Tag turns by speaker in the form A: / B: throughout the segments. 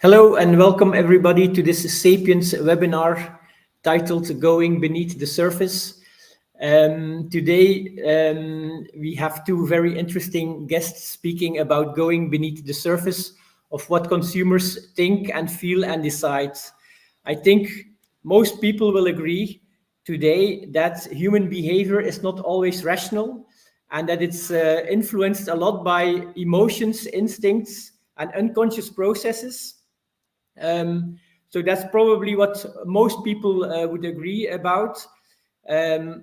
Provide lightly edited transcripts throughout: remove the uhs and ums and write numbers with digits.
A: Hello and welcome everybody to this Sapiens webinar titled Going Beneath the Surface. Today we have two very interesting guests speaking about going beneath the surface of what consumers think and feel and decide. I think most people will agree today that human behavior is not always rational and that it's influenced a lot by emotions, instincts, and unconscious processes. So that's probably what most people would agree about.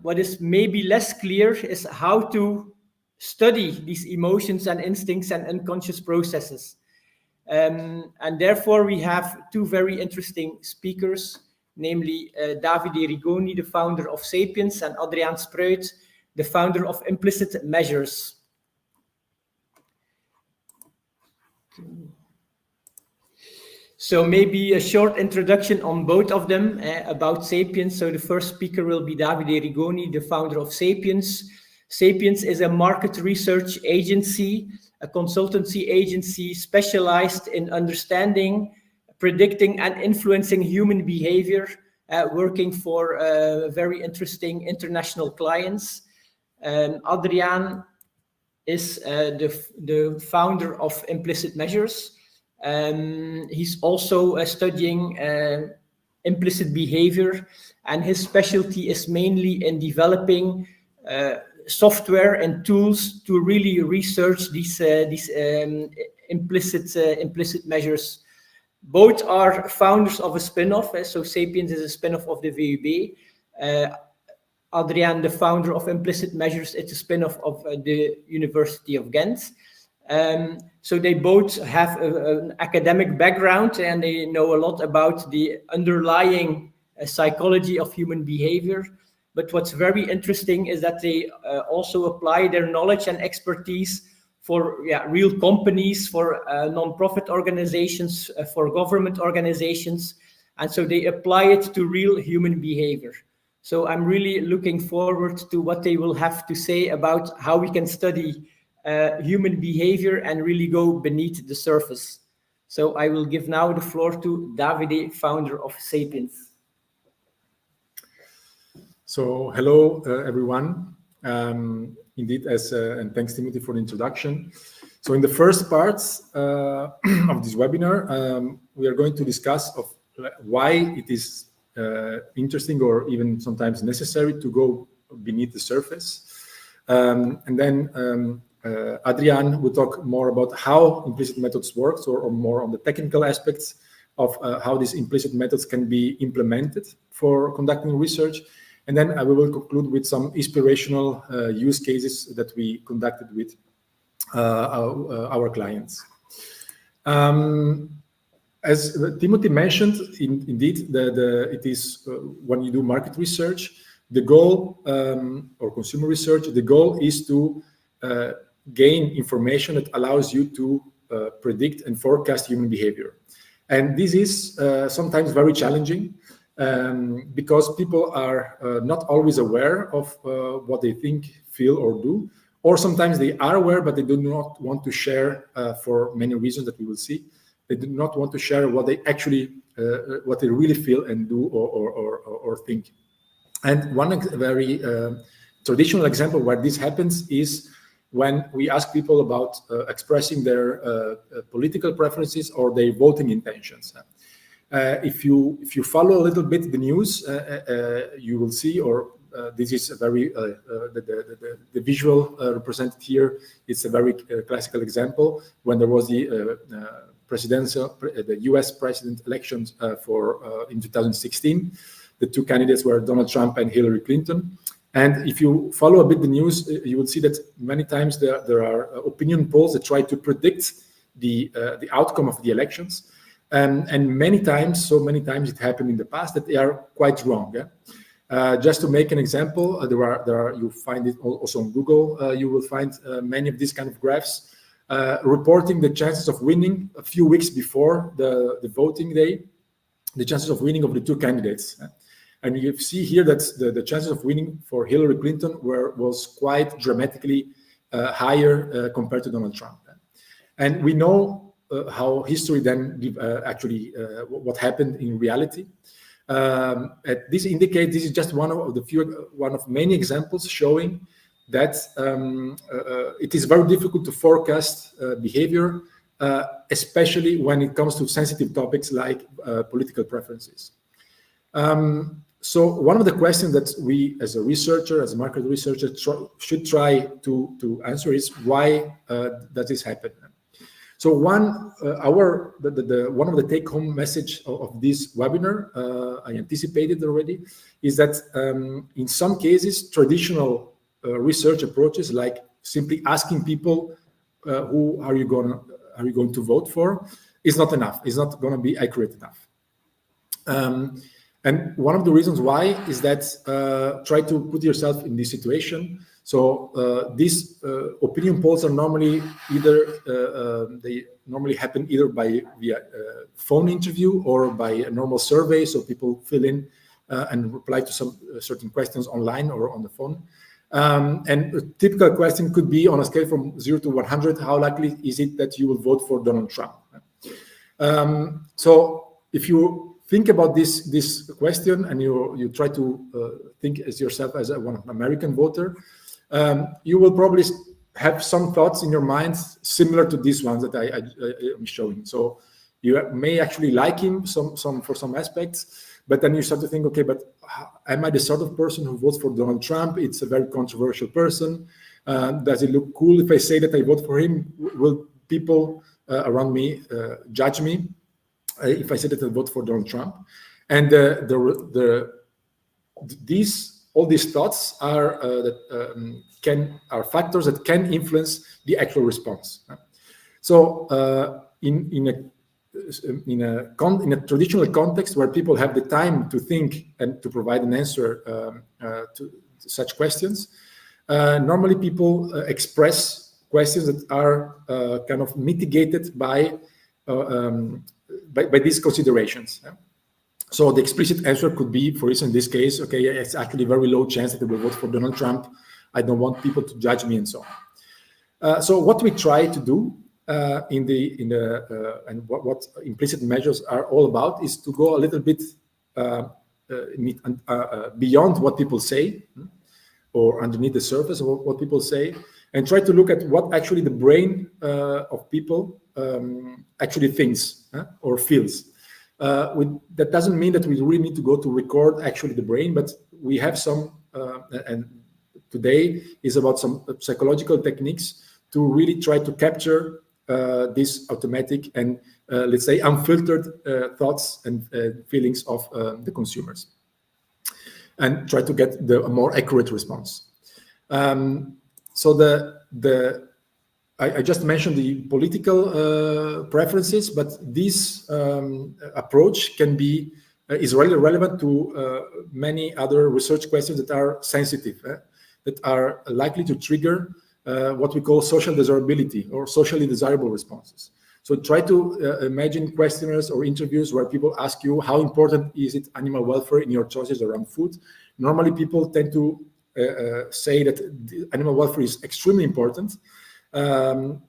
A: What is maybe less clear is how to study these emotions and instincts and unconscious processes. And therefore, we have two very interesting speakers, namely Davide Rigoni, the founder of Sapiens, and Adriaan Spruit, the founder of Implicit Measures. So maybe a short introduction on both of them about Sapiens. So the first speaker will be Davide Rigoni, the founder of Sapiens. Sapiens is a market research agency, a consultancy agency specialized in understanding, predicting, and influencing human behavior, working for very interesting international clients. Adriaan is the founder of Implicit Measures. He's also studying implicit behavior, and his specialty is mainly in developing software and tools to really research these implicit measures. Both are founders of a spin-off, so Sapiens is a spin-off of the VUB. Adriaan, the founder of Implicit Measures, it's a spin-off of the University of Ghent. So they both have an academic background and they know a lot about the underlying psychology of human behavior. But what's very interesting is that they also apply their knowledge and expertise for real companies, for non-profit organizations, for government organizations. And so they apply it to real human behavior. So I'm really looking forward to what they will have to say about how we can study human behavior and really go beneath the surface. So I will give now the floor to Davide, founder of Sapiens.
B: So hello, everyone. Indeed, and thanks, Timothy, for the introduction. So in the first parts of this webinar, we are going to discuss of why it is interesting or even sometimes necessary to go beneath the surface. And then Adriaan will talk more about how implicit methods work, or more on the technical aspects of how these implicit methods can be implemented for conducting research. And then we will conclude with some inspirational use cases that we conducted with our clients. As Timothy mentioned, indeed, it is when you do market research, the goal, or consumer research, the goal is to gain information that allows you to predict and forecast human behavior. And this is sometimes very challenging because people are not always aware of what they think, feel, or do. Or sometimes they are aware, but they do not want to share for many reasons that we will see. They do not want to share what they actually, what they really feel and do or think. And one very traditional example where this happens is when we ask people about expressing their political preferences or their voting intentions. If you follow a little bit the news, you will see, or this is a very the visual represented here. It's a very classical example when there was the U.S. president elections in 2016. The two candidates were Donald Trump and Hillary Clinton. And if you follow a bit the news, you will see that many times there are opinion polls that try to predict the outcome of the elections. And many times, so many times it happened in the past that they are quite wrong. Just to make an example, you find it also on Google. You will find many of these kind of graphs reporting the chances of winning a few weeks before the voting day, the chances of winning of the two candidates. And you see here that the chances of winning for Hillary Clinton was quite dramatically higher compared to Donald Trump. And we know how history then actually what happened in reality. This indicates this is just one of many examples showing that it is very difficult to forecast behavior, especially when it comes to sensitive topics like political preferences. So one of the questions that we, as a researcher, as a market researcher, should try to answer is why does this happen? So one of the take-home message of this webinar, I anticipated already, is that in some cases traditional research approaches, like simply asking people who are you going to vote for, is not enough. It's not going to be accurate enough. And one of the reasons why is that try to put yourself in this situation. So these opinion polls are normally they normally happen either via phone interview or by a normal survey. So people fill in and reply to some certain questions online or on the phone. And a typical question could be on a scale from 0 to 100, how likely is it that you will vote for Donald Trump? So if you think about this question and you try to think as yourself as an American voter, you will probably have some thoughts in your mind similar to these ones that I am showing. So you may actually like him for some aspects, but then you start to think, okay, but am I the sort of person who votes for Donald Trump? It's a very controversial person. Does it look cool if I say that I vote for him? Will people around me judge me if I say that I vote for Donald Trump? And all these thoughts are factors that can influence the actual response. So in a traditional context where people have the time to think and to provide an answer to such questions, normally people express questions that are kind of mitigated by these considerations. So the explicit answer could be, for instance, in this case, okay, it's actually very low chance that I will vote for Donald Trump. I don't want people to judge me and so on. So what we try to do and what implicit measures are all about is to go a little bit beyond what people say or underneath the surface of what people say, and try to look at what actually the brain of people actually thinks or feels. That doesn't mean that we really need to go to record actually the brain, but we have some, and today is about some psychological techniques to really try to capture this automatic and let's say unfiltered thoughts and feelings of the consumers, and try to get a more accurate response. So I just mentioned the political preferences, but this approach is really relevant to many other research questions that are sensitive, that are likely to trigger what we call social desirability or socially desirable responses. So try to imagine questionnaires or interviews where people ask you, how important is it animal welfare in your choices around food? Normally people tend to say that animal welfare is extremely important. And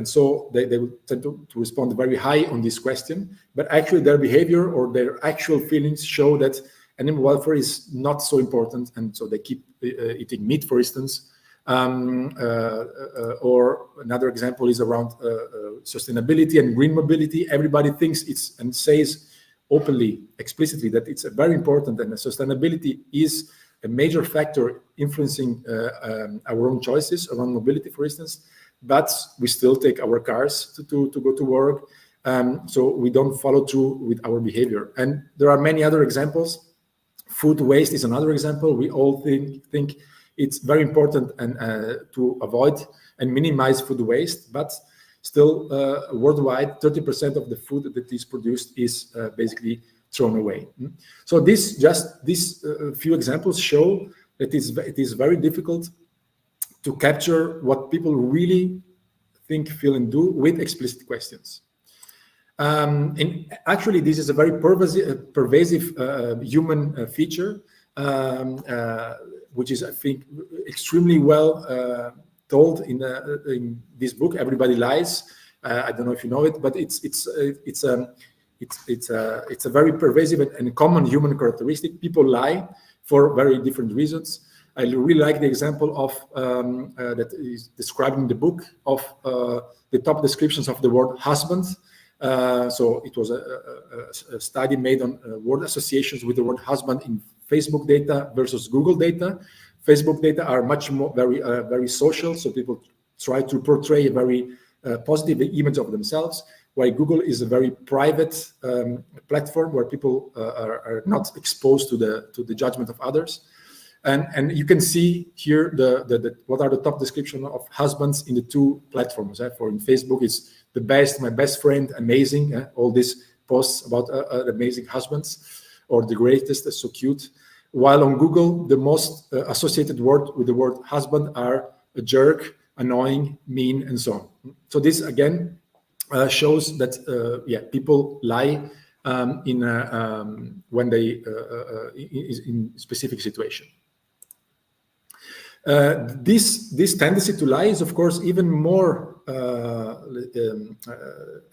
B: so they will tend to respond very high on this question, but actually their behavior or their actual feelings show that animal welfare is not so important, and so they keep eating meat, for instance. Or another example is around sustainability and green mobility. Everybody thinks and says openly, explicitly, that it's very important, and sustainability is a major factor influencing our own choices around mobility, for instance, but we still take our cars to go to work. So we don't follow through with our behavior. And there are many other examples. Food waste is another example. We all think it's very important and to avoid and minimize food waste, but still worldwide, 30% of the food that is produced is basically thrown away. So these few examples show that it is very difficult to capture what people really think, feel, and do with explicit questions. And actually, this is a very pervasive human feature, which is, I think, extremely well told in this book, Everybody Lies. I don't know if you know it, but it's a very pervasive and common human characteristic. People lie for very different reasons. I really like the example of that is described in the book of the top descriptions of the word husband. So it was a study made on word associations with the word husband in Facebook data versus Google data. Facebook data are much more very social, so people try to portray a very positive image of themselves, while Google is a very private platform where people are not exposed to the judgment of others. And you can see here what are the top description of husbands in the two platforms. For in Facebook, it's the best, my best friend, amazing. All these posts about amazing husbands, or the greatest, so cute. While on Google, the most associated word with the word husband are a jerk, annoying, mean, and so on. So this again shows that people lie when they in specific situation. This tendency to lie is, of course, even more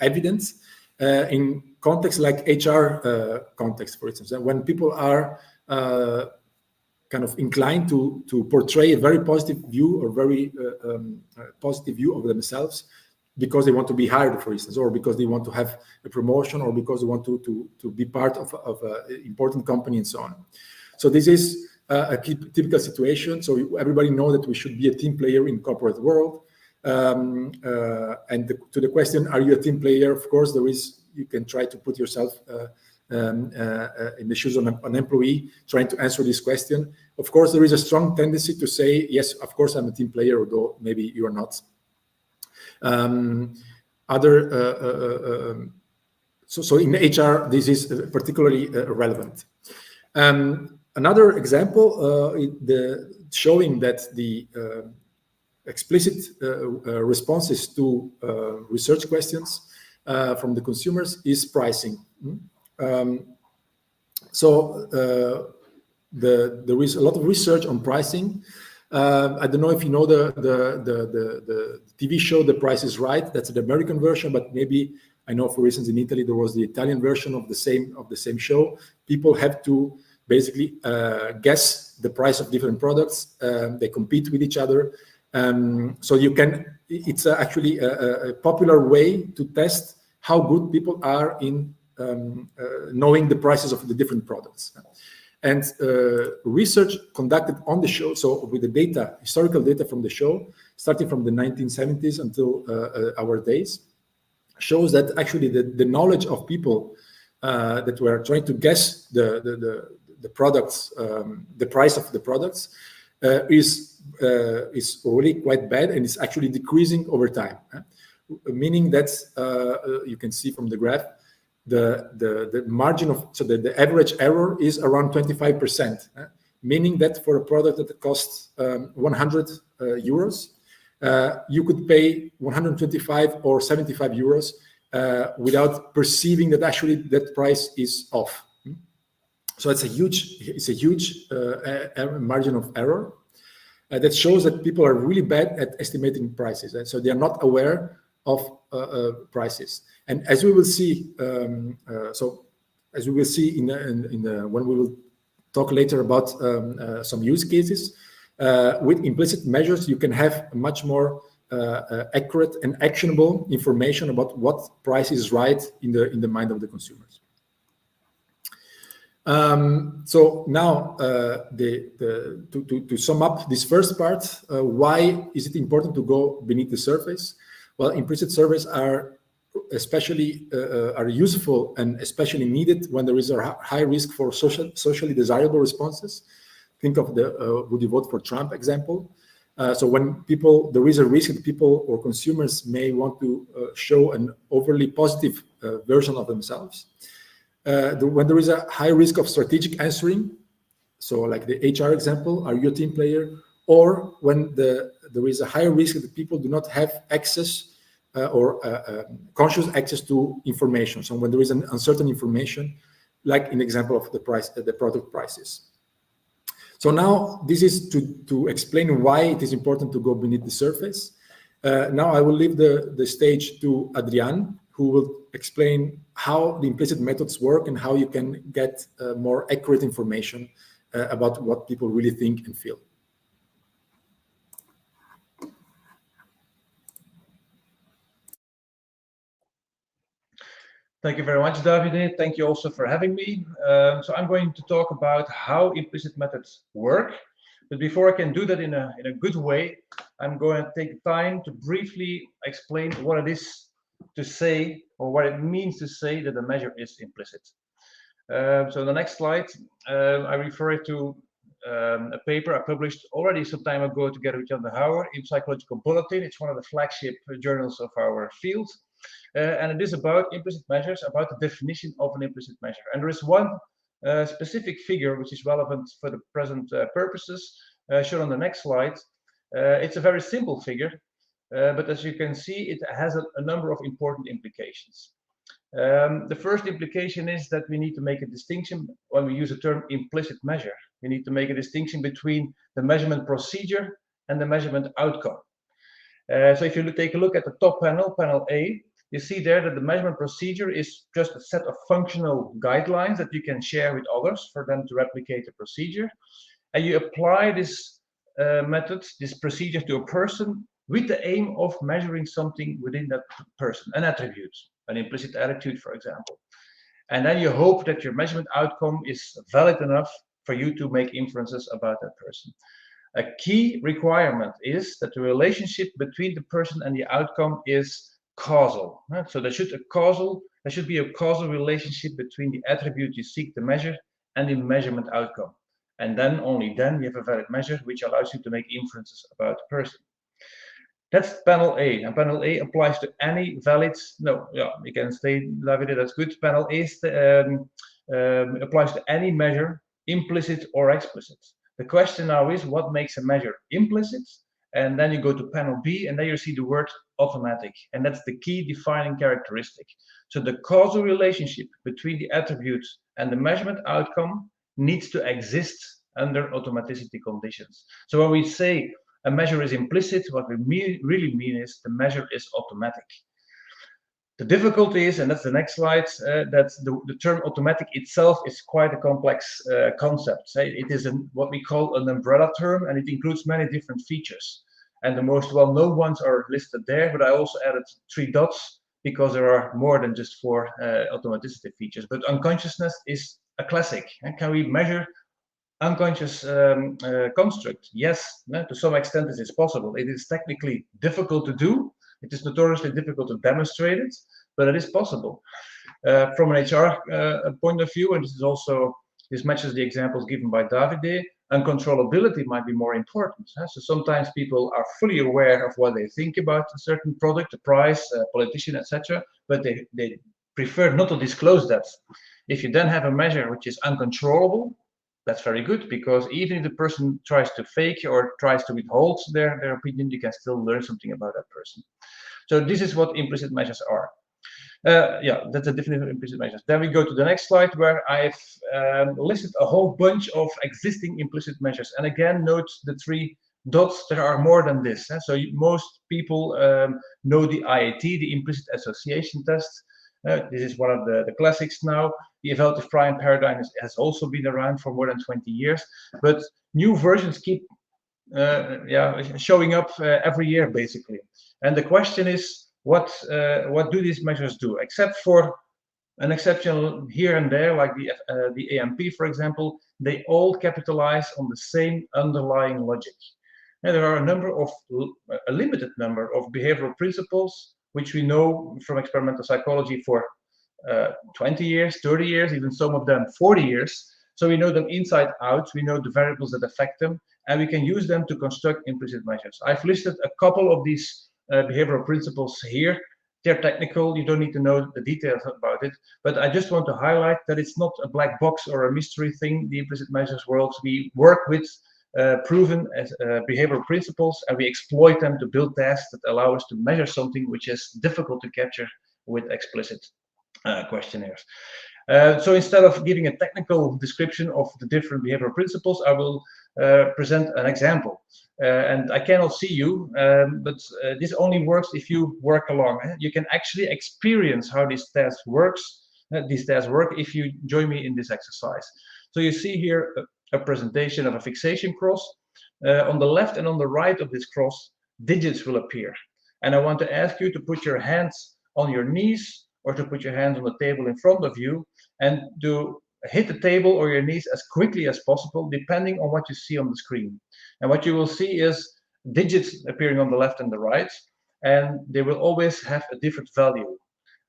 B: evident in contexts like HR context, for instance, when people are kind of inclined to portray a very positive view or very positive view of themselves because they want to be hired, for instance, or because they want to have a promotion, or because they want to be part of an important company, and so on. So this is a typical situation. So everybody knows that we should be a team player in corporate world. And to the question, are you a team player? Of course, you can try to put yourself in the shoes of an employee trying to answer this question. Of course, there is a strong tendency to say, yes, of course, I'm a team player, although maybe you are not. So in HR, this is particularly relevant. Another example showing that the explicit responses to research questions from the consumers is pricing. So there is a lot of research on pricing. I don't know if you know the TV show The Price is Right. That's the American version, but maybe I know, for instance, in Italy there was the Italian version of the same show. People have to basically guess the price of different products. They compete with each other. So it's actually a popular way to test how good people are in knowing the prices of the different products. And research conducted on the show, so with the data, historical data from the show, starting from the 1970s until our days, shows that actually the knowledge of people that were trying to guess the products, the price of the products, is already quite bad, and it's actually decreasing over time. Meaning that you can see from the graph, the margin of, so the average error is around 25%, meaning that for a product that costs 100 euros, you could pay 125 or 75 euros without perceiving that actually that price is off. So it's a huge margin of error that shows that people are really bad at estimating prices, and so they are not aware of prices. And as we will see, when we will talk later about some use cases, with implicit measures, you can have much more accurate and actionable information about what price is right in the mind of the consumers. So now, to sum up this first part, why is it important to go beneath the surface? Well, implicit surveys are especially are useful and especially needed when there is a high risk for socially desirable responses. Think of the would you vote for Trump example. So when there is a risk that people or consumers may want to show an overly positive version of themselves. When there is a high risk of strategic answering, so like the HR example, are you a team player? Or when there is a higher risk that people do not have access or conscious access to information. So when there is an uncertain information, like in the example of the product prices. So now this is to explain why it is important to go beneath the surface. Now I will leave the stage to Adrian, who will explain how the implicit methods work and how you can get more accurate information about what people really think and feel.
C: Thank you very much, Davide. Thank you also for having me. So I'm going to talk about how implicit methods work. But before I can do that in a good way, I'm going to take time to briefly explain what it is to say, or what it means to say that the measure is implicit. So the next slide, I refer to a paper I published already some time ago together with Jan de Houwer in Psychological Bulletin. It's one of the flagship journals of our field. And it is about implicit measures, about the definition of an implicit measure. And there is one specific figure which is relevant for the present purposes, shown on the next slide. It's a very simple figure, but as you can see, it has a number of important implications. The first implication is that we need to make a distinction when we use the term implicit measure. We need to make a distinction between the measurement procedure and the measurement outcome. So if you take a look at the top panel, panel A, you see there that the measurement procedure is just a set of functional guidelines that you can share with others for them to replicate the procedure. And you apply this method, this procedure to a person with the aim of measuring something within that person, an attribute, an implicit attitude, for example. And then you hope that your measurement outcome is valid enough for you to make inferences about that person. A key requirement is that the relationship between the person and the outcome is causal. So there should be a causal relationship between the attribute you seek to measure and the measurement outcome. And then only then you have a valid measure which allows you to make inferences about the person. That's panel A, and panel A applies to any valid, you can stay, Davide, that's good. Panel A applies to any measure, implicit or explicit. The question now is, what makes a measure implicit? And then you go to panel B, and there you see the word automatic, and that's the key defining characteristic. So the causal relationship between the attribute and the measurement outcome needs to exist under automaticity conditions. So when we say a measure is implicit, what we really mean is the measure is automatic. The difficulty is, and that's the next slide, that the term automatic itself is quite a complex concept. It is what we call an umbrella term, and it includes many different features. And the most well-known ones are listed there, but I also added 3 dots because there are more than just 4 automaticity features. But unconsciousness is a classic. And can we measure unconscious construct? Yes, to some extent this is possible. It is technically difficult to do. It is notoriously difficult to demonstrate it, but it is possible. From an HR point of view, and this matches the examples given by Davide, uncontrollability might be more important. So sometimes people are fully aware of what they think about a certain product, a price, a politician, etc., but they prefer not to disclose that. If you then have a measure which is uncontrollable, that's very good, because even if the person tries to fake or tries to withhold their opinion, you can still learn something about that person. So this is what implicit measures are. That's a definition of implicit measures. Then we go to the next slide, where I've listed a whole bunch of existing implicit measures. And again, note the 3 dots. There are more than this. So most people know the IAT, the implicit association test. This is one of the classics now. The evaluative prime paradigm has also been around for more than 20 years, but new versions keep showing up every year, basically. And the question is, what do these measures do? Except for an exception here and there, like the AMP, for example, they all capitalize on the same underlying logic. And there are a limited number of behavioral principles which we know from experimental psychology for 20 years, 30 years, even some of them 40 years. So we know them inside out, we know the variables that affect them, and we can use them to construct implicit measures. I've listed a couple of these behavioral principles here. They're technical, you don't need to know the details about it, but I just want to highlight that it's not a black box or a mystery thing, the implicit measures world. We work with proven behavioral principles, and we exploit them to build tests that allow us to measure something which is difficult to capture with explicit questionnaires. So instead of giving a technical description of the different behavioral principles, I will present an example. And I cannot see you, but this only works if you work along. You can actually experience how these tests work if you join me in this exercise. So you see here a presentation of a fixation cross. On the left and on the right of this cross, digits will appear. And I want to ask you to put your hands on your knees or to put your hands on the table in front of you and to hit the table or your knees as quickly as possible, depending on what you see on the screen. And what you will see is digits appearing on the left and the right, and they will always have a different value.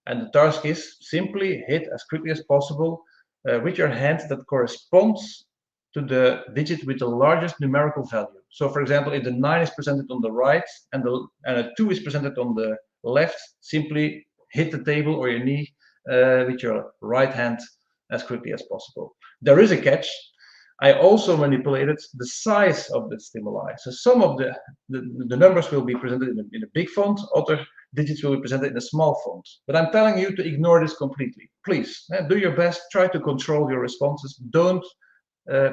C: And the task is simply hit as quickly as possible with your hand that corresponds to the digit with the largest numerical value. So for example, if the 9 is presented on the right and a 2 is presented on the left, simply hit the table or your knee with your right hand as quickly as possible. There is a catch. I also manipulated the size of the stimuli. So some of the numbers will be presented in a big font, other digits will be presented in a small font. But I'm telling you to ignore this completely. Please, do your best, try to control your responses. Don't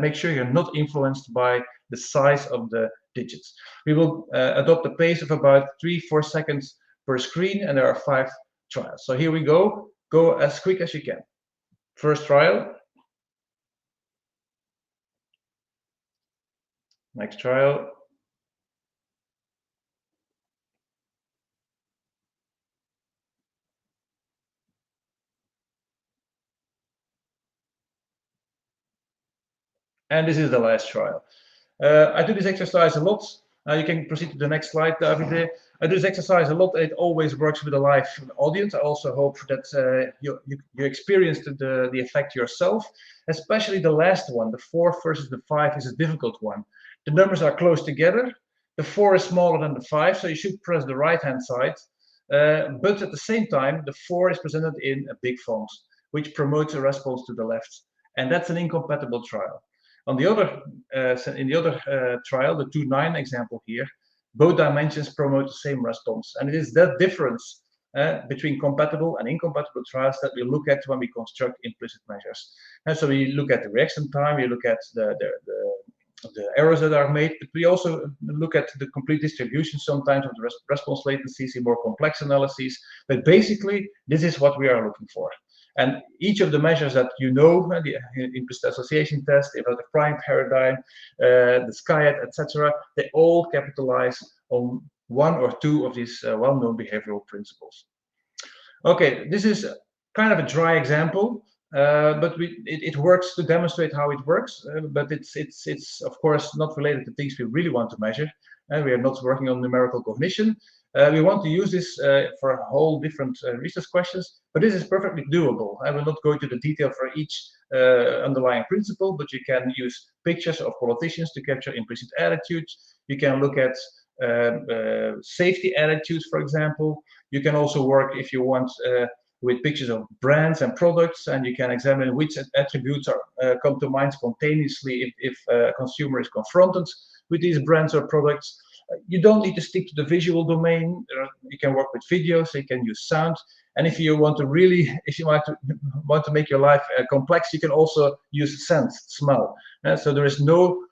C: make sure you're not influenced by the size of the digits. We will adopt a pace of about 3-4 seconds per screen, and there are 5 trials. So here we go. Go as quick as you can. First trial. Next trial. And this is the last trial. I do this exercise a lot. You can proceed to the next slide, Davide. I do this exercise a lot. It always works with a live audience. I also hope that you experienced the effect yourself, especially the last one. The 4 versus the 5 is a difficult one. The numbers are close together. The 4 is smaller than the 5, so you should press the right-hand side. But at the same time, the 4 is presented in a big font, which promotes a response to the left. And that's an incompatible trial. On the other, in the other trial, the 2-9 example here, both dimensions promote the same response. And it is that difference between compatible and incompatible trials that we look at when we construct implicit measures. And so we look at the reaction time, we look at the errors that are made, but we also look at the complete distribution sometimes of the response latencies in more complex analyses. But basically, this is what we are looking for. And each of the measures that you know, the implicit association test, the evaluative prime paradigm, the SCIAD, etc., they all capitalize on 1 or 2 of these well-known behavioral principles. Okay, this is kind of a dry example, but it works to demonstrate how it works. But it's of course not related to things we really want to measure, and we are not working on numerical cognition. We want to use this for a whole different research questions, but this is perfectly doable. I will not go into the detail for each underlying principle, but you can use pictures of politicians to capture implicit attitudes. You can look at safety attitudes, for example. You can also work, if you want, with pictures of brands and products, and you can examine which attributes come to mind spontaneously if a consumer is confronted with these brands or products. You don't need to stick to the visual domain. You can work with video, so you can use sound. And if you want to really, if you want to make your life complex, you can also use sense, smell. So there is no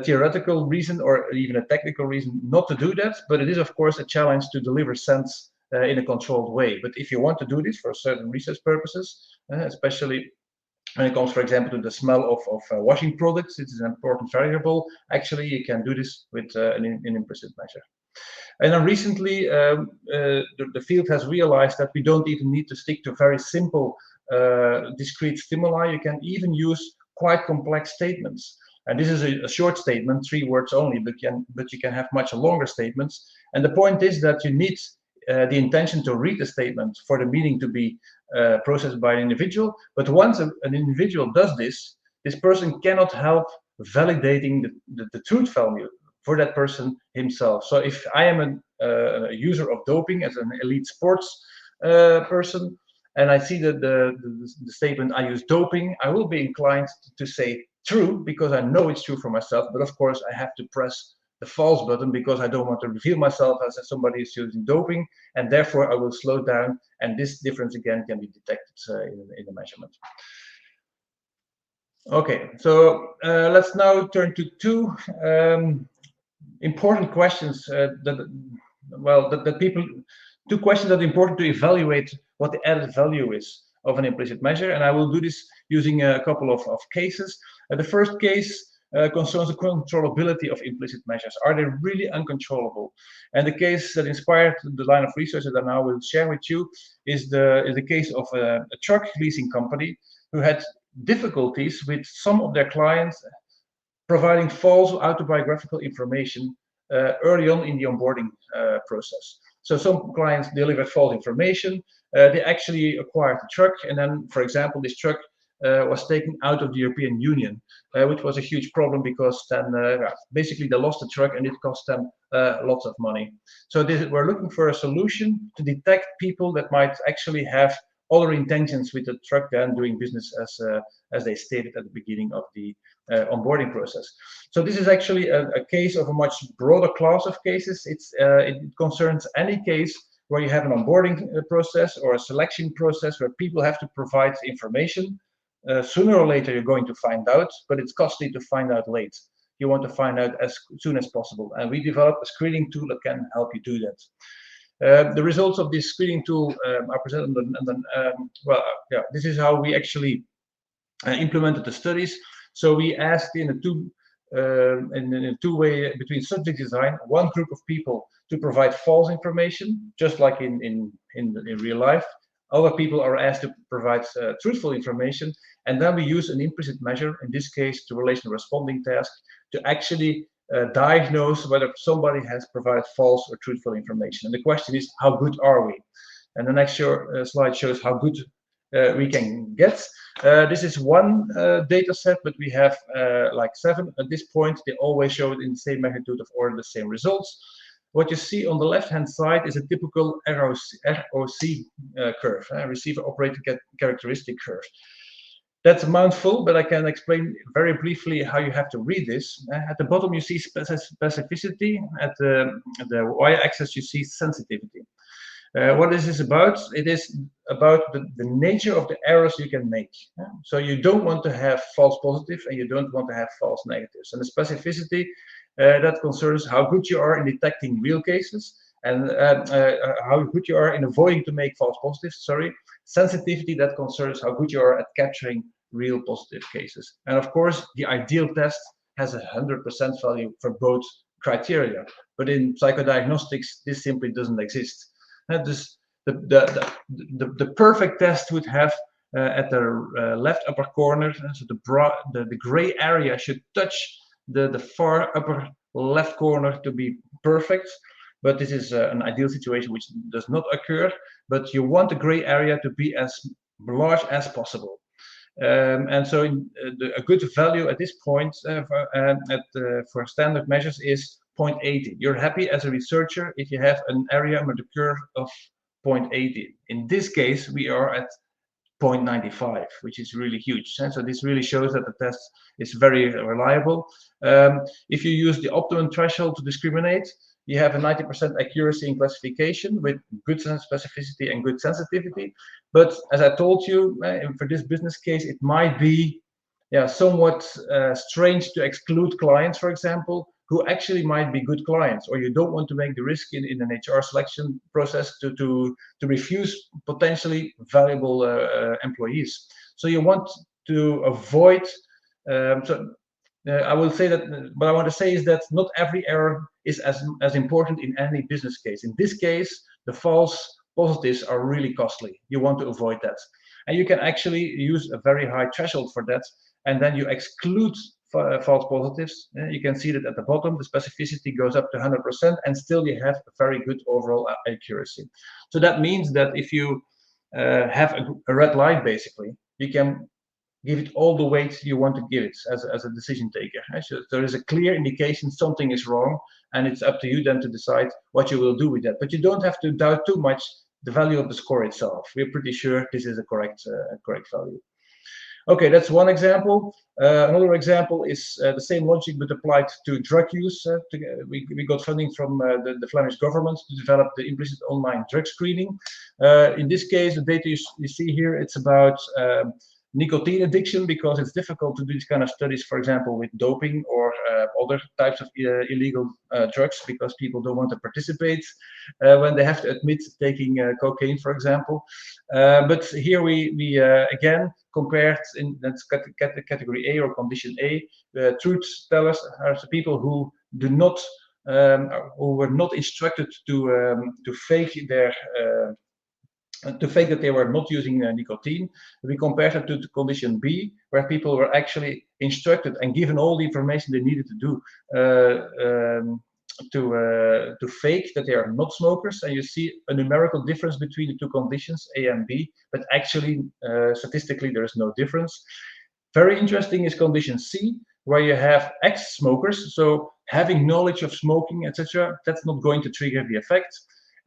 C: theoretical reason or even a technical reason not to do that, but it is of course a challenge to deliver sense in a controlled way. But if you want to do this for certain research purposes, especially when it comes, for example, to the smell of washing products, it is an important variable. Actually, you can do this with an implicit measure. And then recently, the field has realized that we don't even need to stick to very simple, discrete stimuli. You can even use quite complex statements. And this is a short statement, 3 words only, but you can have much longer statements. And the point is that you need the intention to read the statement for the meaning to be processed by an individual. But once an individual does this, this person cannot help validating the truth value for that person himself. So if I am a user of doping as an elite sports person, and I see that the statement "I use doping," I will be inclined to say true because I know it's true for myself. But of course, I have to press the false button because I don't want to reveal myself as somebody is using doping, and therefore I will slow down, and this difference again can be detected in the measurement. Okay, so let's now turn to two important questions that people, two questions that are important to evaluate what the added value is of an implicit measure, and I will do this using a couple of cases. The first case concerns the controllability of implicit measures. Are they really uncontrollable? And the case that inspired the line of research that I now will share with you is the case of a truck leasing company who had difficulties with some of their clients providing false autobiographical information early on in the onboarding process. So some clients delivered false information. They actually acquired the truck, and then, for example, this truck was taken out of the European Union, which was a huge problem because then basically they lost the truck and it cost them lots of money. So we're looking for a solution to detect people that might actually have other intentions with the truck than doing business as they stated at the beginning of the onboarding process. So this is actually a case of a much broader class of cases. It concerns any case where you have an onboarding process or a selection process where people have to provide information. Sooner or later you're going to find out, but it's costly to find out late. You want to find out as soon as possible, and we developed a screening tool that can help you do that. The results of this screening tool are presented this is how we actually implemented the studies. So we asked in a two-way between subject design, one group of people to provide false information, just like in real life. Other people are asked to provide truthful information, and then we use an implicit measure, in this case, the relational responding task, to actually diagnose whether somebody has provided false or truthful information. And the question is, how good are we? And the next slide shows how good we can get. This is one data set, but we have like 7 at this point. They always show it in the same magnitude of order, the same results. What you see on the left-hand side is a typical ROC curve, receiver operator characteristic curve. That's a mouthful, but I can explain very briefly how you have to read this. At the bottom, you see specificity. At the y-axis, you see sensitivity. What is this about? It is about the nature of the errors you can make. So you don't want to have false positives and you don't want to have false negatives. And the specificity that concerns how good you are in detecting real cases and how good you are in avoiding to make false positives. Sensitivity that concerns how good you are at capturing real positive cases. And of course, the ideal test has a 100% value for both criteria. But in psychodiagnostics, this simply doesn't exist. The perfect test would have at the left upper corner, so the gray area should touch the far upper left corner to be perfect. But this is an ideal situation which does not occur. But you want the gray area to be as large as possible. And so a good value at this point for standard measures is 0.80. You're happy as a researcher if you have an area under the curve of 0.80. In this case, we are at 0.95, which is really huge. So this really shows that the test is very reliable. If you use the optimum threshold to discriminate, you have a 90% accuracy in classification with good specificity and good sensitivity. But as I told you, for this business case, it might be somewhat strange to exclude clients, for example, who actually might be good clients, or you don't want to make the risk in an HR selection process to refuse potentially valuable employees. So you want to avoid. I will say that what I want to say is that not every error is as important in any business case. In this case, the false positives are really costly. You want to avoid that. And you can actually use a very high threshold for that. And then you exclude false positives. You can see that at the bottom, the specificity goes up to 100%, and still you have a very good overall accuracy. So that means that if you have a red light, basically, you can give it all the weight you want to give it as a decision taker. So there is a clear indication something is wrong, and it's up to you then to decide what you will do with that. But you don't have to doubt too much the value of the score itself. We're pretty sure this is a correct value. Okay, that's one example. Another example is the same logic but applied to drug use. We got funding from the Flemish government to develop the implicit online drug screening. In this case, the data you see here, it's about nicotine addiction, because it's difficult to do these kind of studies, for example, with doping or other types of illegal drugs, because people don't want to participate when they have to admit taking cocaine, for example. But here we again compared, in that's category A or condition A, truth tellers are the people who do not who were not instructed to fake their to fake that they were not using nicotine. We compared it to condition B, where people were actually instructed and given all the information they needed to do to fake that they are not smokers. And you see a numerical difference between the two conditions, A and B, but actually statistically there is no difference. Very interesting is condition C, where you have ex-smokers, so having knowledge of smoking, etc., that's not going to trigger the effect.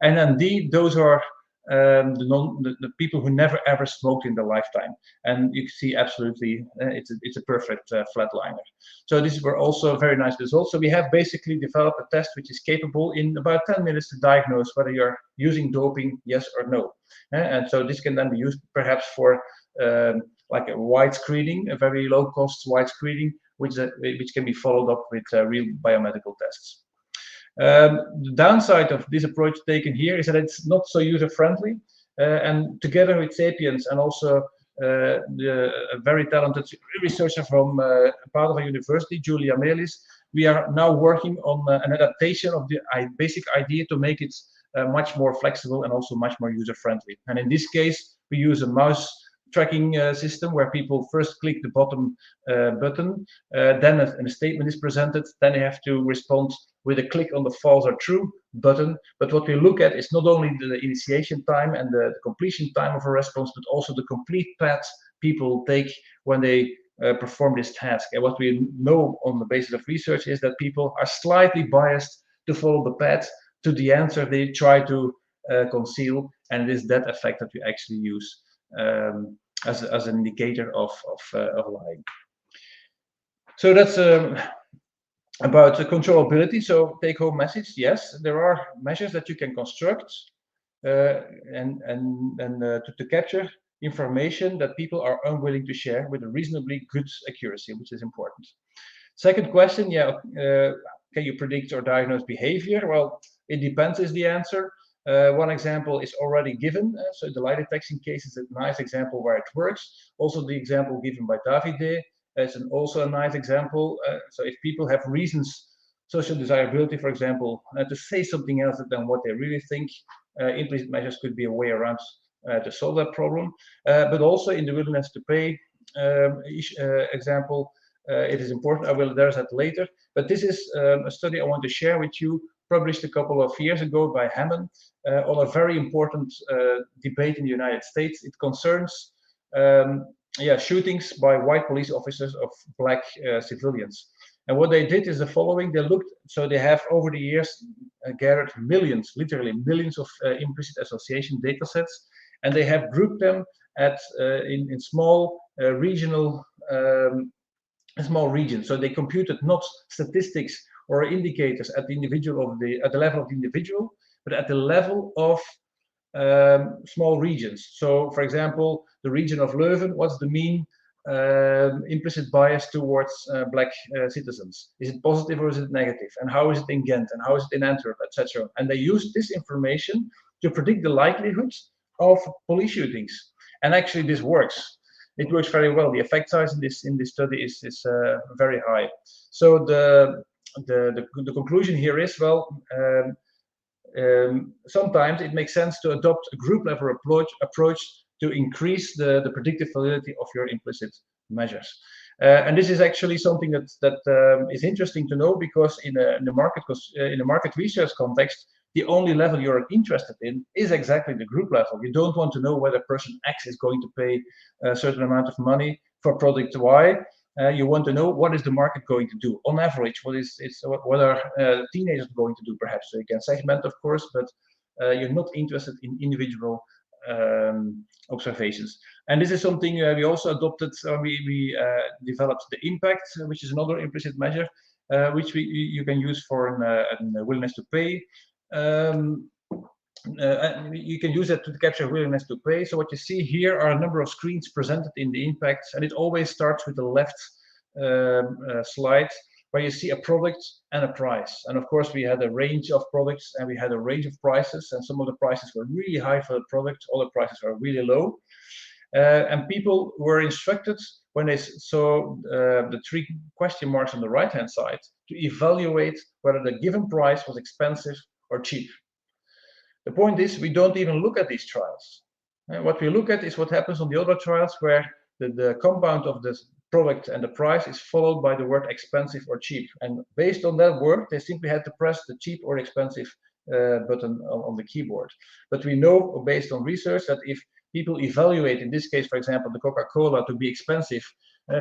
C: And then D, those are the people who never ever smoked in their lifetime, and you can see absolutely it's a perfect flatliner. So these were also very nice results. So we have basically developed a test which is capable in about 10 minutes to diagnose whether you're using doping, yes or no. And so this can then be used perhaps for like a wide screening, a very low cost wide screening, which can be followed up with real biomedical tests. The downside of this approach taken here is that it's not so user-friendly, and together with Sapiens and also a very talented researcher from Padova University, Julia Melis, we are now working on an adaptation of the basic idea to make it much more flexible and also much more user-friendly. And in this case, we use a mouse tracking system where people first click the bottom button, then a statement is presented, then they have to respond with a click on the false or true button. But what we look at is not only the initiation time and the completion time of a response, but also the complete path people take when they perform this task. And what we know on the basis of research is that people are slightly biased to follow the path to the answer they try to conceal, and it is that effect that we actually use as an indicator of lying. So that's about the controllability. So take-home message: yes, there are measures that you can construct and to capture information that people are unwilling to share with a reasonably good accuracy, which is important. Second question: can you predict or diagnose behavior? Well, it depends is the answer. One example is already given. So the lie detection case is a nice example where it works. Also, the example given by Davide is also a nice example. So if people have reasons, social desirability, for example, to say something else than what they really think, implicit measures could be a way around to solve that problem. But also in the willingness to pay example, it is important. I will address that later. But this is a study I want to share with you, published a couple of years ago by Hammond on a very important debate in the United States. It concerns shootings by white police officers of black civilians. And what they did is the following: they looked, so they have over the years gathered millions, literally millions of implicit association data sets, and they have grouped them at in small regional small regions. So they computed not statistics or indicators at the individual at the level of the individual, but at the level of small regions. So, for example, the region of Leuven, what's the mean implicit bias towards black citizens? Is it positive or is it negative? And how is it in Ghent? And how is it in Antwerp, etc.? And they use this information to predict the likelihood of police shootings. And actually, this works. It works very well. The effect size in this study is very high. So the conclusion here is, well, sometimes it makes sense to adopt a group level approach to increase the predictive validity of your implicit measures. And this is actually something that is interesting to know, because in the market research context, the only level you're interested in is exactly the group level. You don't want to know whether person X is going to pay a certain amount of money for product Y. You want to know what is the market going to do on average. What are teenagers going to do, perhaps? So you can segment, of course, but you're not interested in individual observations. And this is something we also adopted. We developed the impact, which is another implicit measure, which you can use for a willingness to pay and you can use that to capture willingness to pay. So what you see here are a number of screens presented in the impact, and it always starts with the left slide, where you see a product and a price. And of course, we had a range of products and we had a range of prices, and some of the prices were really high for the product, other prices were really low. And people were instructed, when they saw the 3 question marks on the right-hand side, to evaluate whether the given price was expensive or cheap. The point is, we don't even look at these trials. What we look at is what happens on the other trials, where the compound of the product and the price is followed by the word expensive or cheap. And based on that word, they simply had to press the cheap or expensive button on the keyboard. But we know, based on research, that if people evaluate, in this case, for example, the Coca-Cola to be expensive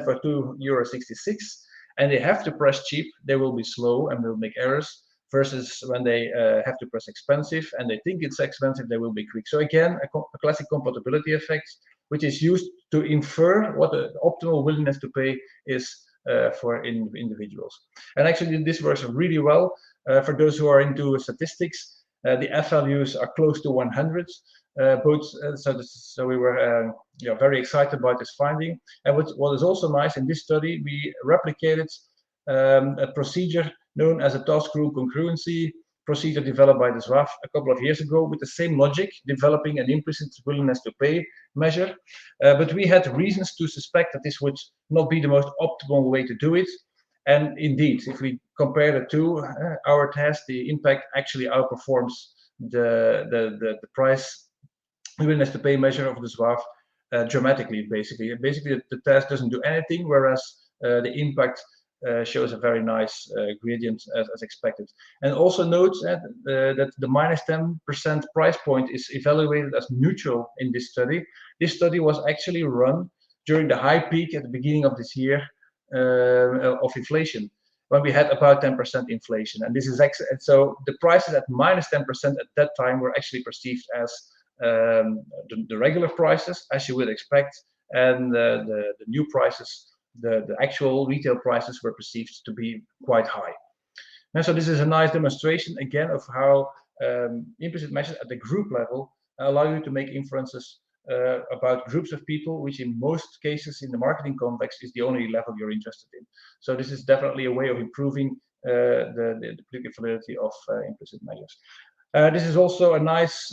C: for €2.66, and they have to press cheap, they will be slow and will make errors, versus when they have to press expensive and they think it's expensive, they will be quick. So again, a classic compatibility effect, which is used to infer what the optimal willingness to pay is for individuals. And actually, this works really well for those who are into statistics. The F values are close to 100. So we were very excited about this finding. And what is also nice in this study, we replicated a procedure known as a task group congruency procedure developed by the SWAF a couple of years ago, with the same logic, developing an implicit willingness to pay measure. But we had reasons to suspect that this would not be the most optimal way to do it. And indeed, if we compare the two, our test, the impact actually outperforms the price willingness to pay measure of the SWAF dramatically, basically. Basically, the test doesn't do anything, whereas the impact shows a very nice gradient as expected. And also note that the minus 10% price point is evaluated as neutral in this study. This study was actually run during the high peak at the beginning of this year of inflation, when we had about 10% inflation. And this is so the prices at minus 10% at that time were actually perceived as the regular prices, as you would expect, and the new prices, the actual retail prices, were perceived to be quite high. And so this is a nice demonstration again of how implicit measures at the group level allow you to make inferences about groups of people, which in most cases in the marketing context is the only level you're interested in. So this is definitely a way of improving the predictive validity of implicit measures. This is also a nice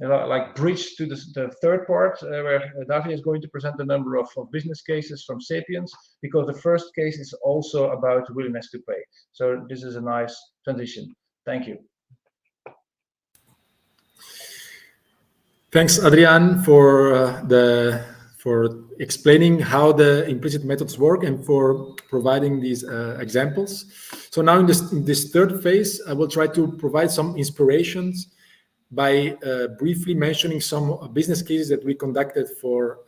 C: like bridge to the third part, where David is going to present a number of business cases from Sapiens, because the first case is also about willingness to pay. So this is a nice transition. Thank you.
B: Thanks, Adrian, for explaining how the implicit methods work and for providing these examples. So now in this third phase, I will try to provide some inspirations by briefly mentioning some business cases that we conducted for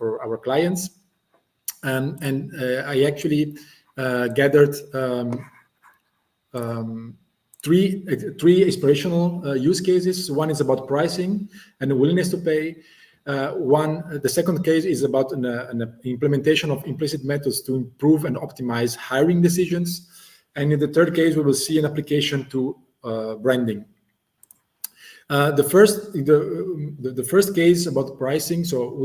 B: our clients, and I actually gathered three inspirational use cases. One is about pricing and the willingness to pay. The second case is about an implementation of implicit methods to improve and optimize hiring decisions, and in the third case, we will see an application to branding. The first case about pricing. So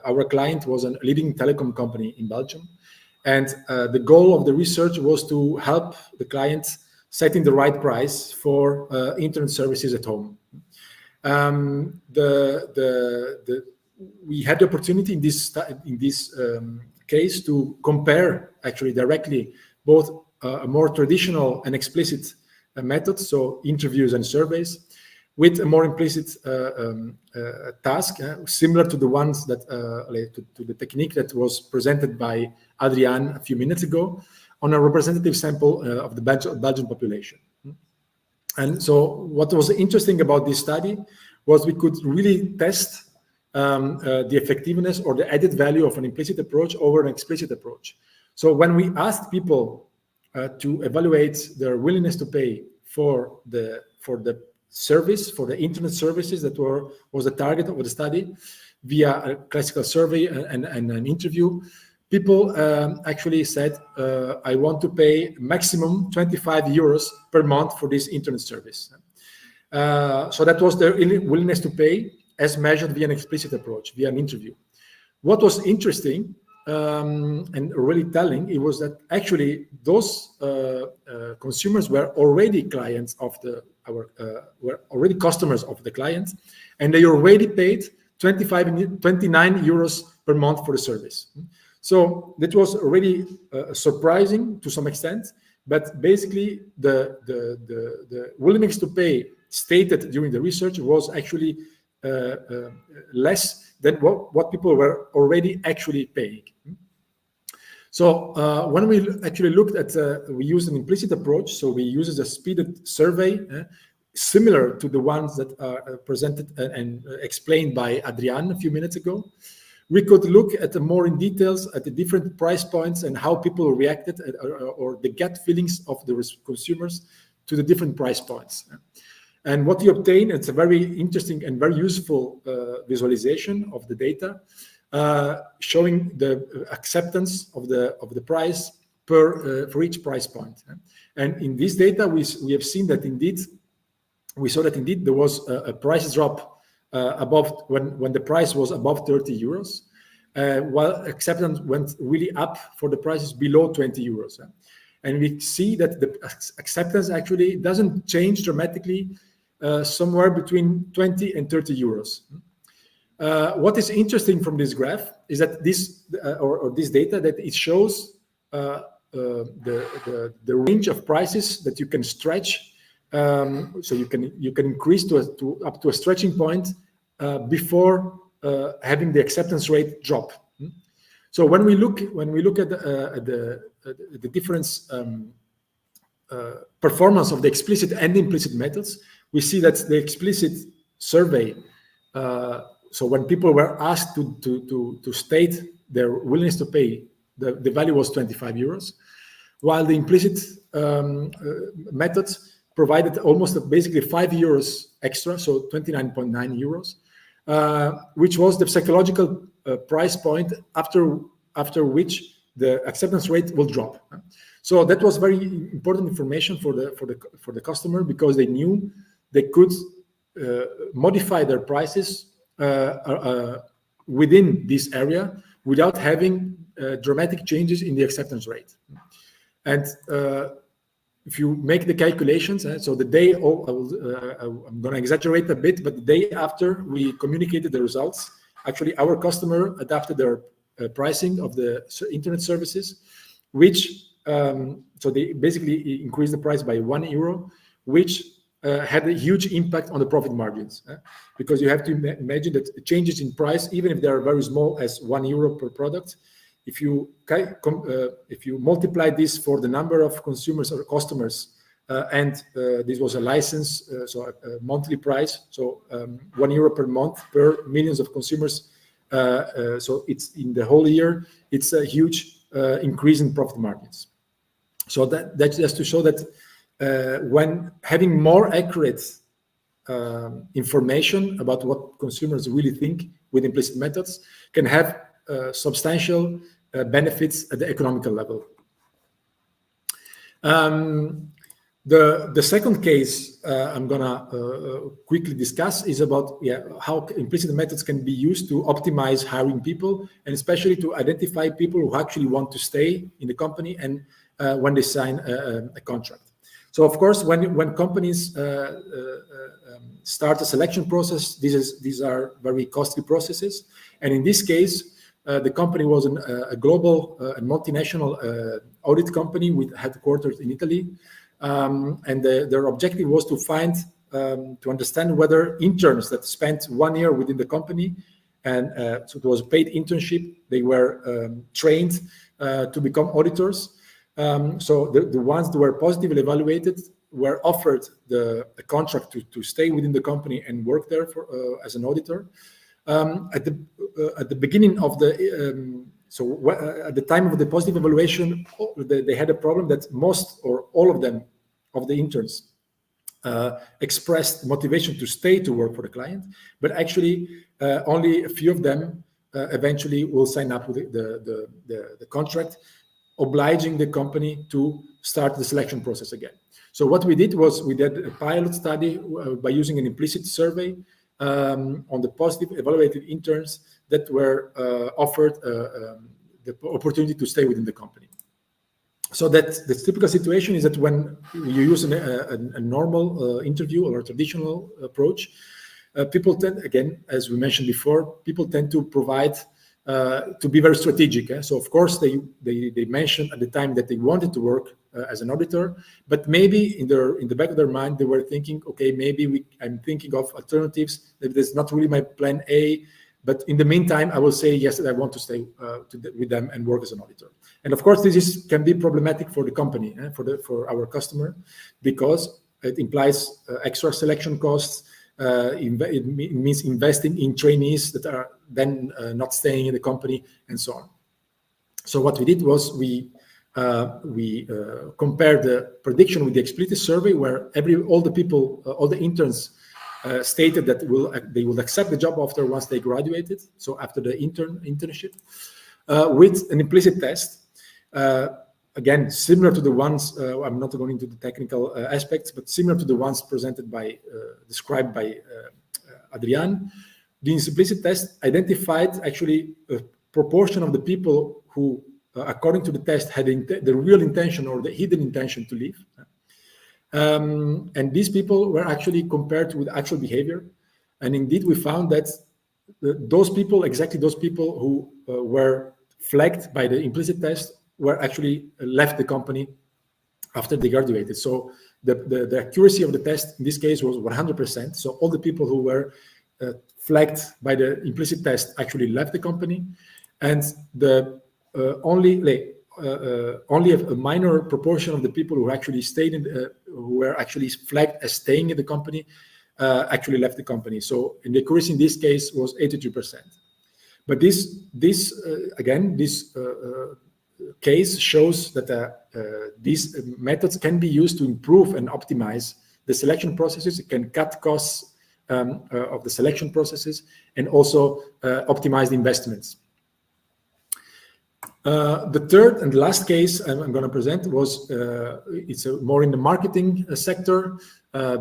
B: our client was a leading telecom company in Belgium, and the goal of the research was to help the client setting the right price for internet services at home. We had the opportunity in this case to compare actually directly both a more traditional and explicit methods, so interviews and surveys, with a more implicit task, similar to the ones that to the technique that was presented by Adrian a few minutes ago, on a representative sample of the Belgian population. And so what was interesting about this study was we could really test the effectiveness or the added value of an implicit approach over an explicit approach. So when we asked people to evaluate their willingness to pay for the service, for the internet services that was the target of the study, via a classical survey and an interview, people actually said, I want to pay maximum 25 euros per month for this internet service. So that was their willingness to pay as measured via an explicit approach, via an interview. What was interesting and really telling, it was that actually those consumers were already clients of were already customers of the client, and they already paid 29 euros per month for the service. So that was already surprising to some extent, but basically the willingness to pay stated during the research was actually less than what people were already actually paying. So when we actually looked at, we used an implicit approach. So we used a speeded survey, similar to the ones that are presented and explained by Adrian a few minutes ago. We could look at more in details at the different price points and how people reacted or the gut feelings of the consumers to the different price points. And what you obtain, it's a very interesting and very useful visualization of the data, showing the acceptance of the price for each price point. And in this data, we have seen that indeed, we saw that indeed there was a price drop above when the price was above 30 euros, while acceptance went really up for the prices below 20 euros. And we see that the acceptance actually doesn't change dramatically, somewhere between 20 and 30 euros. What is interesting from this graph is that this data, that it shows the range of prices that you can stretch. So you can increase up to a stretching point before having the acceptance rate drop. So when we look at the difference performance of the explicit and implicit methods, we see that the explicit survey, so when people were asked to state their willingness to pay, the value was 25 euros, while the implicit methods provided almost basically 5 euros extra, so 29.9 euros, which was the psychological price point after which the acceptance rate will drop. So that was very important information for the customer, because they knew they could modify their prices within this area without having dramatic changes in the acceptance rate. And if you make the calculations, so the day, I'm going to exaggerate a bit, but the day after we communicated the results, actually our customer adapted their pricing of the internet services, which, so they basically increased the price by €1, which had a huge impact on the profit margins, because you have to imagine that changes in price, even if they are very small as €1 per product, if you multiply this for the number of consumers or customers, and this was a license, so a monthly price, so €1 per month per millions of consumers, so it's in the whole year, it's a huge increase in profit margins. So that's just to show that when having more accurate information about what consumers really think with implicit methods can have substantial benefits at the economical level. The second case I'm gonna quickly discuss is about how implicit methods can be used to optimize hiring people, and especially to identify people who actually want to stay in the company and when they sign a contract. So of course, when companies start a selection process, these are very costly processes, and in this case, the company was a global multinational audit company with headquarters in Italy, and their objective was to find, to understand whether interns that spent 1 year within the company, and so it was a paid internship, they were trained to become auditors. So the ones that were positively evaluated were offered the contract to stay within the company and work there as an auditor. At the beginning of the at the time of the positive evaluation, they had a problem that most or all of them, of the interns, expressed motivation to stay to work for the client, but actually only a few of them eventually will sign up with the contract, obliging the company to start the selection process again. So what we did was we did a pilot study by using an implicit survey on the positive evaluated interns that were offered the opportunity to stay within the company. So that the typical situation is that when you use a normal interview or a traditional approach, people tend, again, as we mentioned before, people tend to provide to be very strategic. So of course they mentioned at the time that they wanted to work as an auditor, but maybe in the back of their mind they were thinking, okay, maybe I'm thinking of alternatives. Maybe that's not really my plan A, but in the meantime I will say yes, that I want to stay with them and work as an auditor. And of course this can be problematic for the company, for our customer, because it implies extra selection costs. It means investing in trainees that are then not staying in the company, and so on. So what we did was we compared the prediction with the explicit survey, where all the interns stated that they will accept the job offer once they graduated, so after the internship, with an implicit test. Again, similar to the ones, I'm not going into the technical aspects, but similar to the ones described by Adrian. The implicit test identified actually a proportion of the people who, according to the test, had the real intention or the hidden intention to leave. And these people were actually compared with actual behavior. And indeed, we found that exactly those people who were flagged by the implicit test were actually left the company after they graduated. So the accuracy of the test in this case was 100%. So all the people who were flagged by the implicit test actually left the company, and only a minor proportion of the people who actually stayed who were actually flagged as staying in the company actually left the company. So the accuracy in this case was 82%. But this case shows that these methods can be used to improve and optimize the selection processes. It can cut costs of the selection processes and also optimize the investments. The third and last case I'm going to present was it's more in the marketing sector.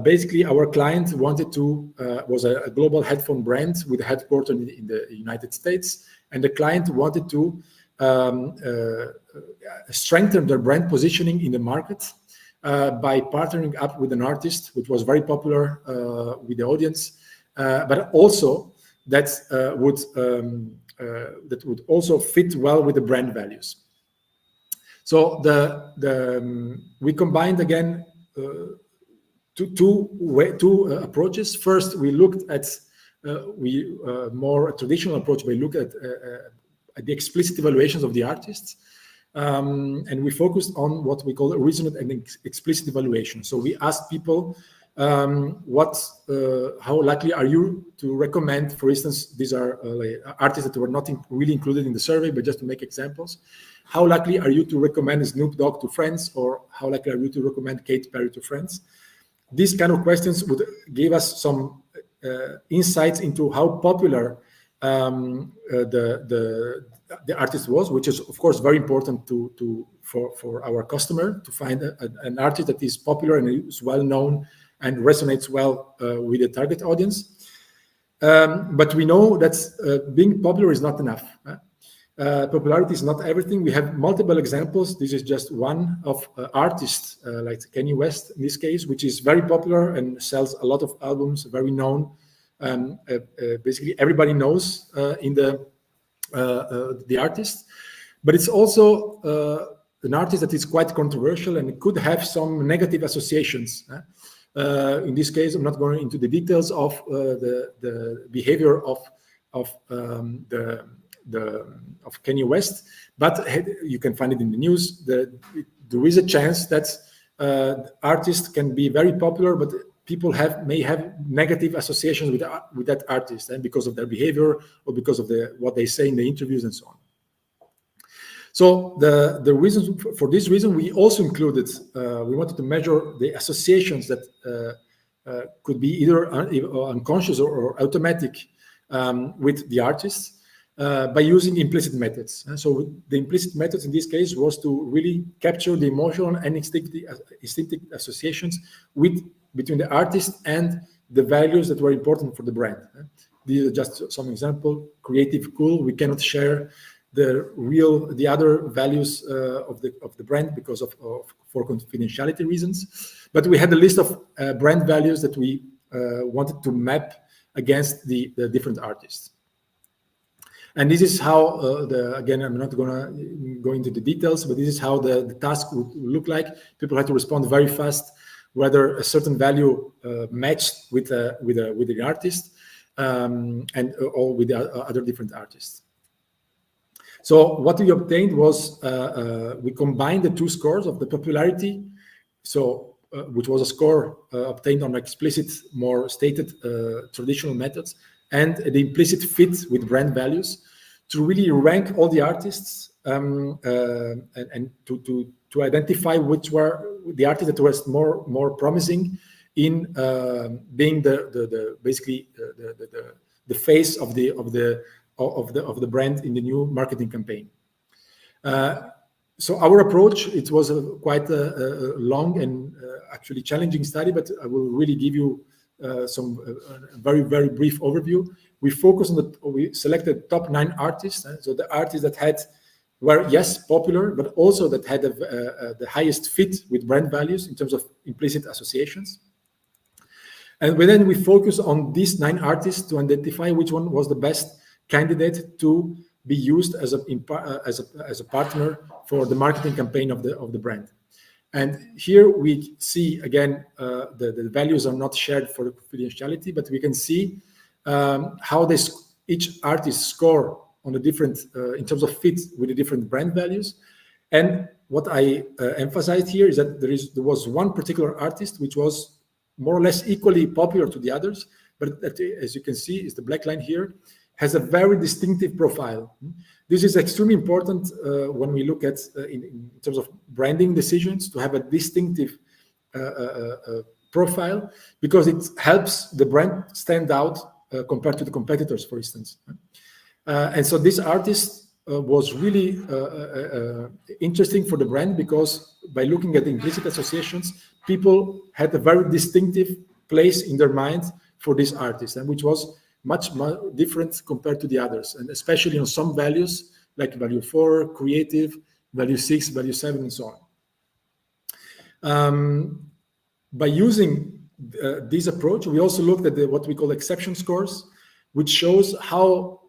B: Basically, our client was a global headphone brand with a headquarters in the United States, and the client wanted to strengthen their brand positioning in the market by partnering up with an artist which was very popular with the audience, but also that would also fit well with the brand values. So we combined again two approaches. First, we looked at more traditional approach. We looked at the explicit evaluations of the artists, and we focused on what we call a reasoned and explicit evaluation. So we asked people, how likely are you to recommend, for instance, these are artists that were not really included in the survey, but just to make examples, how likely are you to recommend Snoop Dogg to friends, or how likely are you to recommend Katy Perry to friends? These kind of questions would give us some insights into how popular the artist was, which is of course very important for our customer to find an artist that is popular and is well known and resonates well with the target audience. But we know that being popular is not enough. Popularity is not everything. We have multiple examples. This is just one of artists like Kanye West in this case, which is very popular and sells a lot of albums, very known. Basically, everybody knows in the artist, but it's also an artist that is quite controversial and it could have some negative associations. In this case, I'm not going into the details of the behavior of Kanye West, but you can find it in the news. There is a chance that artists can be very popular, but people may have negative associations with that artist, and because of their behavior or because of what they say in the interviews and so on. So the reason for this reason, we also included, we wanted to measure the associations that could be either unconscious or automatic with the artists. by using implicit methods. And so the implicit methods in this case was to really capture the emotional and instinctive associations between the artist and the values that were important for the brand. These are just some example. Creative, cool. We cannot share the other values of the brand because for confidentiality reasons. But we had a list of brand values that we wanted to map against the different artists. And this is how again, I'm not gonna go into the details, but this is how the task would look like. People had to respond very fast whether a certain value matched with the artist or with the other different artists. So what we obtained was we combined the two scores of the popularity, which was a score obtained on explicit, more stated traditional methods, and the implicit fit with brand values to really rank all the artists and to identify which were the artists that was more promising in being basically the face of the brand in the new marketing campaign. So our approach, it was quite a long and actually challenging study, but I will really give you some very, very brief overview. We focused on we selected top 9 artists, so the artists that were yes popular, but also that had the highest fit with brand values in terms of implicit associations. And then we focus on these 9 artists to identify which one was the best candidate to be used as a partner for the marketing campaign of the brand. And here we see again the values are not shared for the confidentiality, but we can see how each artist score on the different in terms of fit with the different brand values. And what I emphasized here is that there was one particular artist which was more or less equally popular to the others, but that, as you can see, is the black line here, has a very distinctive profile. This is extremely important when we look at in terms of branding decisions, to have a distinctive profile, because it helps the brand stand out compared to the competitors, for instance. And so this artist was really interesting for the brand, because by looking at the implicit associations, people had a very distinctive place in their mind for this artist, and which was much more different compared to the others, and especially on some values like value 4, creative, value 6, value 7, and so on. By using this approach, we also looked at what we call exception scores, which shows how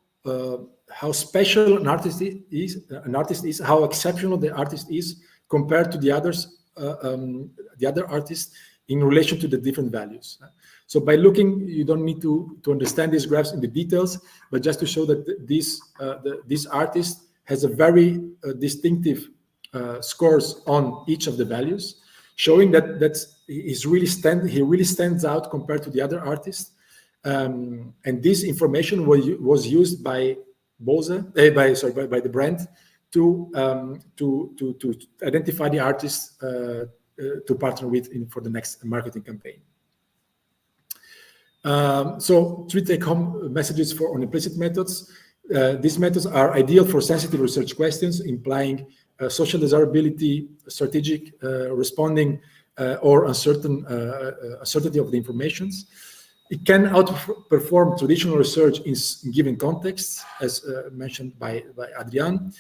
B: special an artist is, how exceptional the artist is compared to the other artists in relation to the different values. So by looking, you don't need to understand these graphs in the details, but just to show that this artist has a very distinctive scores on each of the values, showing that he really stands out compared to the other artists. And this information was used by by the brand to identify the artists to partner with for the next marketing campaign. So 3 take-home messages on implicit methods. These methods are ideal for sensitive research questions, implying social desirability, strategic responding, or uncertainty of the informations. It can outperform traditional research in given contexts, as mentioned by Adrian.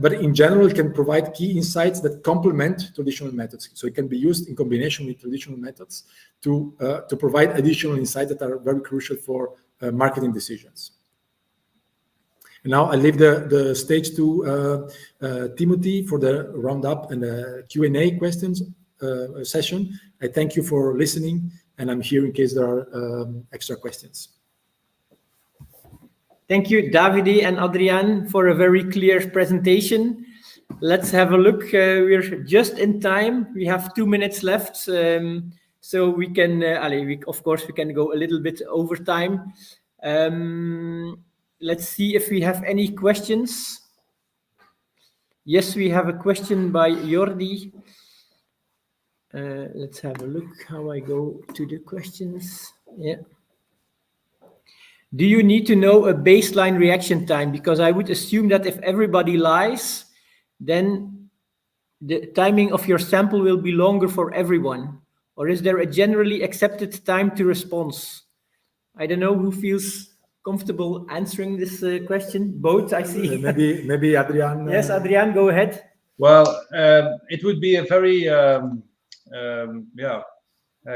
B: But in general, it can provide key insights that complement traditional methods. So it can be used in combination with traditional methods to provide additional insights that are very crucial for marketing decisions. And now I leave the stage to Timothy for the roundup and the Q&A questions session. I thank you for listening, and I'm here in case there are extra questions.
A: Thank you, Davide and Adrian, for a very clear presentation. Let's have a look. We're just in time. We have 2 minutes left, so we can, of course, we can go a little bit over time. Let's see if we have any questions. Yes, we have a question by Jordi. Let's have a look how I go to the questions. Yeah. Do you need to know a baseline reaction time? Because I would assume that if everybody lies, then the timing of your sample will be longer for everyone. Or is there a generally accepted time to response? I don't know who feels comfortable answering this question. Both, I see.
B: Maybe Adrian.
A: Yes, Adrian, go ahead.
C: Well, it would be a very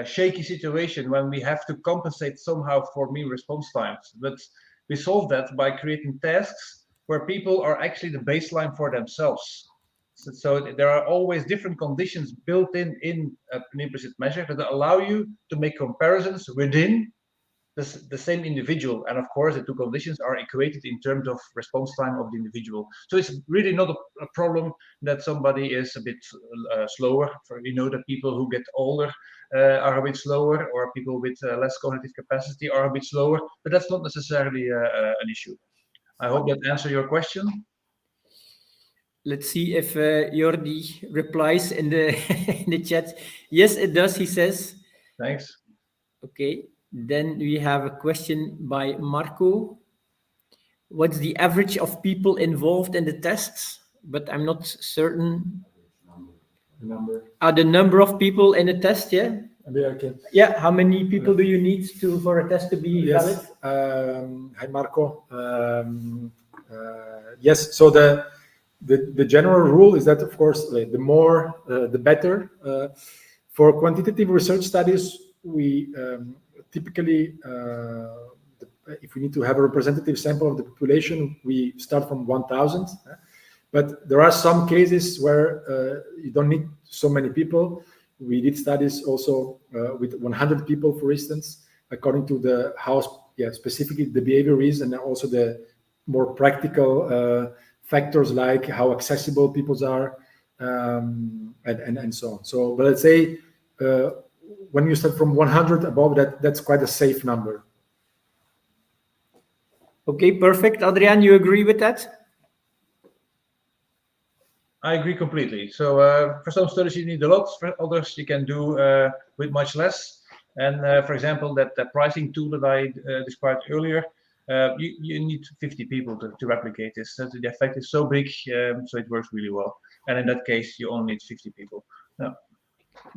C: shaky situation when we have to compensate somehow for mean response times. But we solve that by creating tasks where people are actually the baseline for themselves. So there are always different conditions built in an implicit measure that allow you to make comparisons within the same individual. And of course, the two conditions are equated in terms of response time of the individual. So it's really not a problem that somebody is a bit slower. You know that people who get older are a bit slower, or people with less cognitive capacity are a bit slower, but that's not necessarily an issue. I hope that answers your question.
A: Let's see if Jordi replies in the in the chat. Yes, it does, he says.
C: Thanks.
A: Okay, then we have a question by Marco. What's the average of people involved in the tests? But I'm not certain. The number of people in a test, yeah?
B: Okay.
A: Yeah, how many people do you need for a test to be valid?
B: Hi, Marco. Yes, so the general rule is that, of course, the more, the better. For quantitative research studies, we typically, if we need to have a representative sample of the population, we start from 1,000. But there are some cases where you don't need so many people. We did studies also with 100 people, for instance, according to the how specifically the behavior is, and also the more practical factors like how accessible people are, and so on. So, but let's say when you start from 100 above, that's quite a safe number.
A: Okay, perfect. Adrian, you agree with that?
C: I agree completely. So for some studies you need a lot, for others you can do with much less. And for example, that pricing tool that I described earlier, you need 50 people to replicate this. So the effect is so big, so it works really well. And in that case, you only need 50 people. Yeah.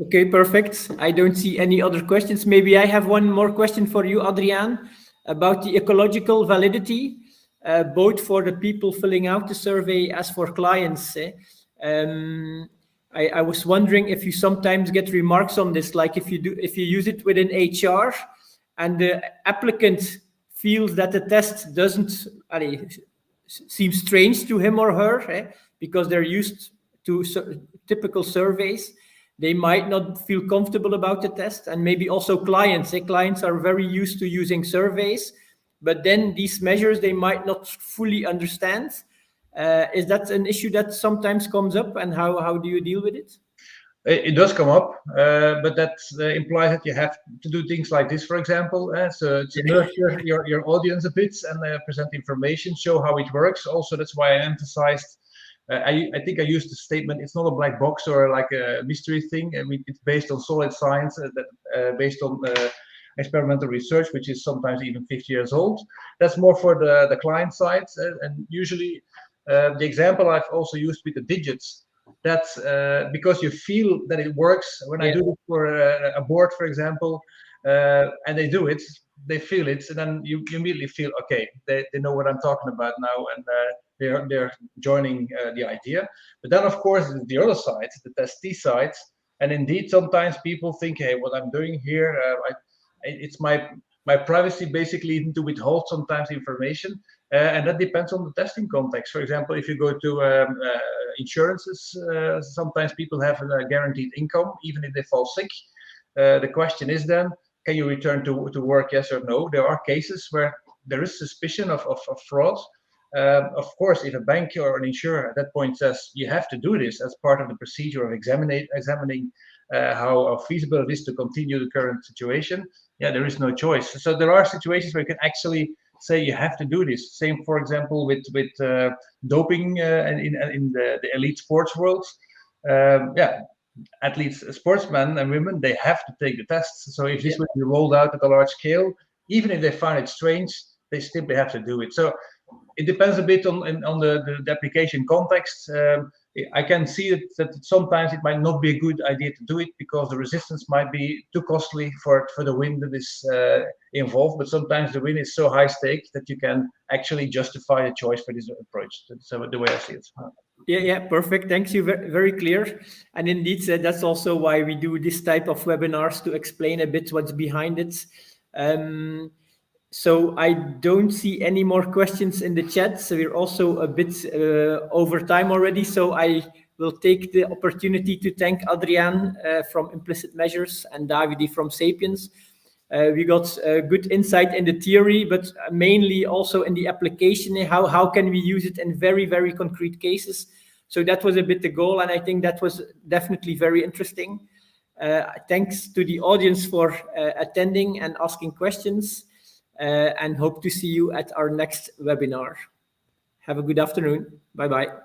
A: Okay, perfect. I don't see any other questions. Maybe I have one more question for you, Adrian, about the ecological validity, both for the people filling out the survey as for clients. I was wondering if you sometimes get remarks on this, like if you use it within HR and the applicant feels that the test doesn't seem strange to him or her, because they're used to typical surveys. They might not feel comfortable about the test, and maybe also clients. Clients are very used to using surveys, but then these measures they might not fully understand. Is that an issue that sometimes comes up, and how do you deal with it?
C: It does come up, but that implies that you have to do things like this, for example. So to nurture your audience a bit and present information, show how it works. Also, that's why I emphasized. I think I used the statement. It's not a black box or like a mystery thing. I mean, it's based on solid science, based on experimental research, which is sometimes even 50 years old. That's more for the client side, and usually the example I've also used with the digits. That's because you feel that it works. When I do it for a board, for example, and they do it, they feel it, and then you immediately feel, okay, they know what I'm talking about now, and they're joining the idea. But then, of course, the other side, the testee side, and indeed, sometimes people think, hey, what I'm doing here, it's my privacy basically to withhold sometimes information, and that depends on the testing context. For example, if you go to insurances, sometimes people have a guaranteed income even if they fall sick. The question is then, can you return to work, yes or no? There are cases where there is suspicion of fraud. Of course, if a bank or an insurer at that point says you have to do this as part of the procedure of examining how feasible it is to continue the current situation, there is no choice. So there are situations where you can actually say you have to do this. Same, for example, with doping in the elite sports world. Athletes, sportsmen and women, they have to take the tests. So if this would be rolled out at a large scale, even if they find it strange, They simply have to do it. So it depends a bit on the application context. I can see that sometimes it might not be a good idea to do it because the resistance might be too costly for the win that is involved. But sometimes the win is so high stake that you can actually justify a choice for this approach. That's the way I see it.
A: Yeah, perfect. Thanks, you. Very clear. And indeed, that's also why we do this type of webinars, to explain a bit what's behind it. So I don't see any more questions in the chat. So we're also a bit over time already. So I will take the opportunity to thank Adriaan from Implicit Measures and Davide from Sapiens. We got good insight in the theory, but mainly also in the application. How can we use it in very, very concrete cases? So that was a bit the goal. And I think that was definitely very interesting. Thanks to the audience for attending and asking questions. And hope to see you at our next webinar. Have a good afternoon. Bye-bye.